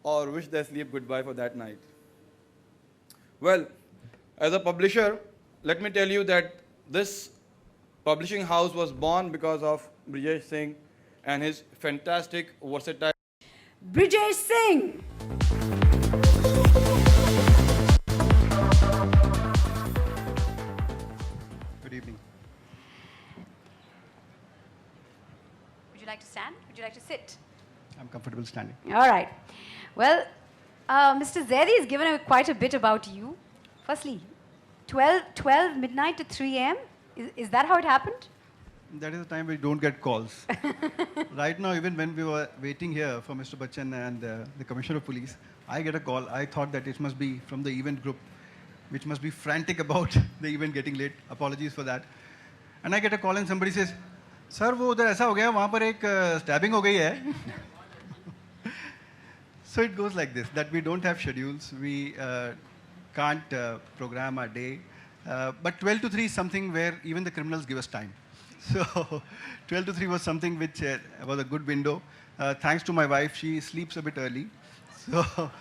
or wish their sleep goodbye for that night. Well, as a publisher, let me tell you that this publishing house was born because of Brijesh Singh and his fantastic, versatile. Brijesh Singh. Good evening. Would you like to stand? Would you like to sit? I'm comfortable standing. All right. Well, Mr. Zaidi has given quite a bit about you. Firstly, 12 midnight to 3 a.m. Is that how it happened? That is the time we don't get calls. Right now, even when we were waiting here for Mr. Bachchan and the Commissioner of Police, I get a call. I thought that it must be from the event group, which must be frantic about the event getting late. Apologies for that. And I get a call and somebody says, "Sir, वो उधर ऐसा हो गया, वहाँ पर एक stabbing हो गई है." So it goes like this, that we don't have schedules. We can't program our day. But 12 to 3 is something where even the criminals give us time. So 12 to 3 was something which was a good window. Thanks to my wife, she sleeps a bit early. So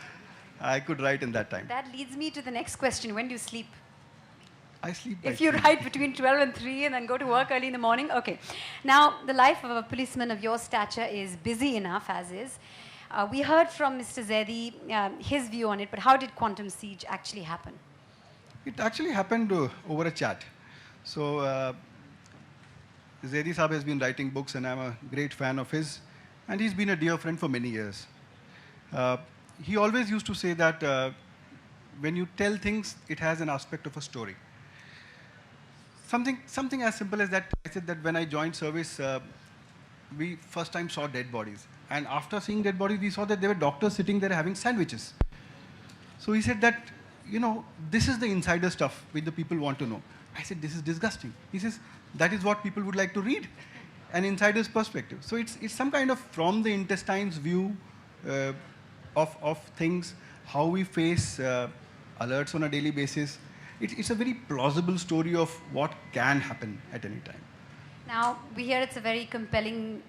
I could write in that time. That leads me to the next question. When do you sleep? I sleep. If you write between 12 and 3 and then go to work early in the morning, okay. Now, the life of a policeman of your stature is busy enough as is. We heard from Mr. Zaidi, his view on it, but how did Quantum Siege actually happen? It actually happened over a chat. So Zaidi Saab has been writing books and I'm a great fan of his. And he's been a dear friend for many years. He always used to say that when you tell things, it has an aspect of a story. Something as simple as that. I said that when I joined service, we first time saw dead bodies. And after seeing dead bodies, we saw that there were doctors sitting there having sandwiches. So he said that, you know, this is the insider stuff which the people want to know. I said, this is disgusting. He says, that is what people would like to read, an insider's perspective. So it's some kind of from the intestine's view of things, how we face alerts on a daily basis. It's a very plausible story of what can happen at any time. Now, we hear it's a very compelling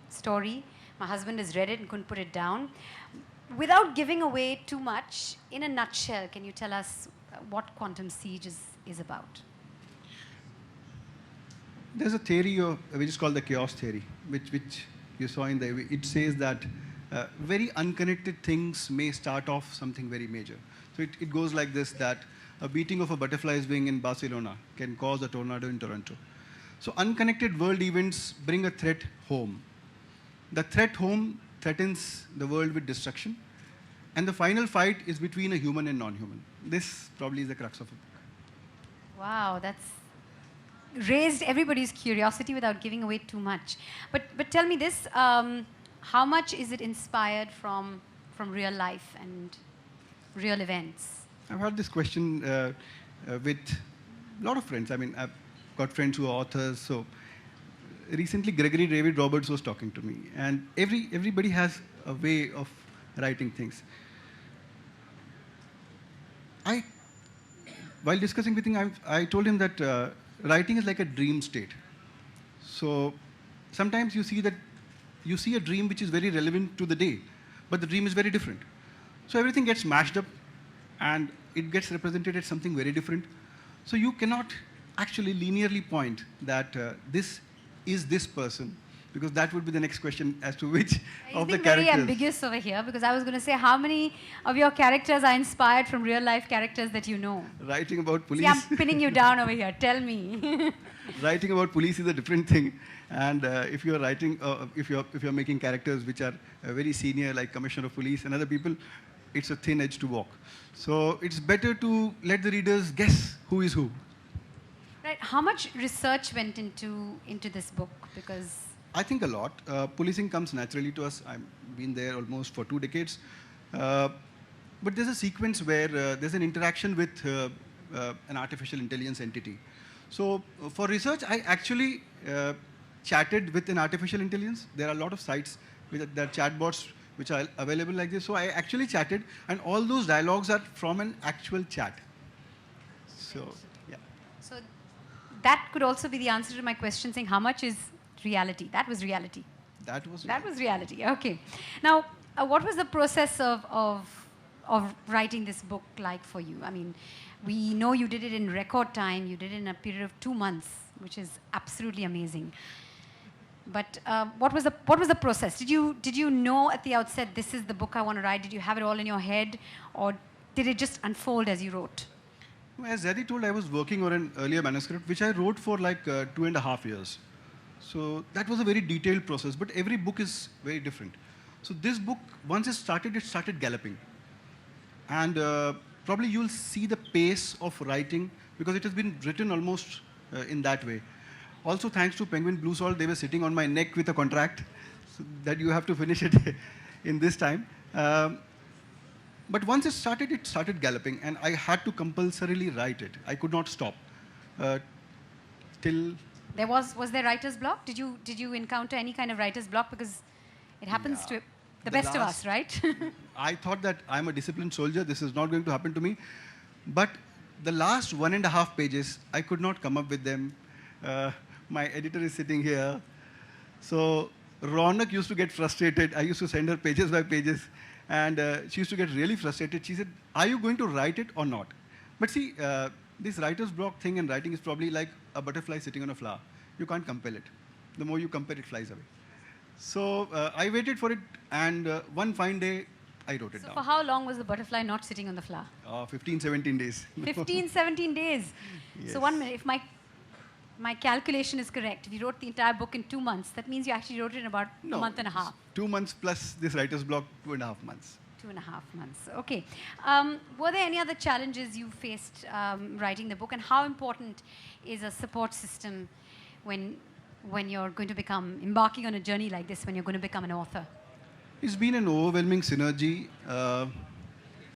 story. My husband has read it and couldn't put it down. Without giving away too much, in a nutshell, can you tell us what Quantum Siege is about? There's a theory which is called the chaos theory, which you saw in the. It says that very unconnected things may start off something very major. So it goes like this: that a beating of a butterfly's wing in Barcelona can cause a tornado in Toronto. So unconnected world events bring a threat home. The threat home threatens the world with destruction, and the final fight is between a human and non-human. This probably is the crux of the book. Wow, that's raised everybody's curiosity without giving away too much. But tell me this, how much is it inspired from real life and real events? I've had this question with a lot of friends. I mean, I've got friends who are authors. So recently, Gregory David Roberts was talking to me, and everybody has a way of writing things. While discussing with him, I told him that writing is like a dream state. So sometimes you see a dream which is very relevant to the day, but the dream is very different. So everything gets mashed up, and it gets represented as something very different. So you cannot actually linearly point that this is this person, because that would be the next question as to which of the characters. Very ambiguous over here, because I was going to say, how many of your characters are inspired from real life characters that you know? Writing about police. See, I'm pinning you down over here. Tell me. Writing about police is a different thing, and if you're writing, if you're making characters which are very senior, like Commissioner of Police and other people, it's a thin edge to walk. So it's better to let the readers guess who is who. Right. How much research went into this book? Because I think a lot. Policing comes naturally to us. I've been there almost for 2 decades. But there's a sequence where there's an interaction with an artificial intelligence entity. So for research, I actually chatted with an artificial intelligence. There are a lot of sites with there are chatbots which are available like this. So I actually chatted, and all those dialogues are from an actual chat. So, yeah. So that could also be the answer to my question, saying how much is reality? That was reality. That was reality. Okay. Now, what was the process of writing this book like for you? I mean, we know you did it in record time. You did it in a period of 2 months, which is absolutely amazing. But what was the process? Did you know at the outset this is the book I want to write? Did you have it all in your head, or did it just unfold as you wrote? As Zadi told, I was working on an earlier manuscript which I wrote for like 2.5 years. So that was a very detailed process, but every book is very different. So this book, once it started galloping. And probably you'll see the pace of writing because it has been written almost in that way. Also, thanks to Penguin Blue Salt, they were sitting on my neck with a contract so that you have to finish it in this time. But once it started galloping, and I had to compulsorily write it. I could not stop till. Was there writer's block? Did you encounter any kind of writer's block? Because it happens to the best of us, right? I thought that I'm a disciplined soldier. This is not going to happen to me. But the last 1.5 pages, I could not come up with them. My editor is sitting here. So Ronak used to get frustrated. I used to send her pages by pages. And she used to get really frustrated. She said, are you going to write it or not? But see, this writer's block thing in writing is probably like a butterfly sitting on a flower. You can't compel it. The more you compel, it flies away. So I waited for it, and one fine day, I wrote it down. So for how long was the butterfly not sitting on the flower? 15, 17 days. 15, 17 days. Yes. So 1 minute, if my calculation is correct, if you wrote the entire book in 2 months, that means you actually wrote it in about a month and a half. 2 months plus this writer's block, 2.5 months. 2.5 months. Okay. Were there any other challenges you faced writing the book, and how important is a support system when you're going to embarking on a journey like this, when you're going to become an author? It's been an overwhelming synergy.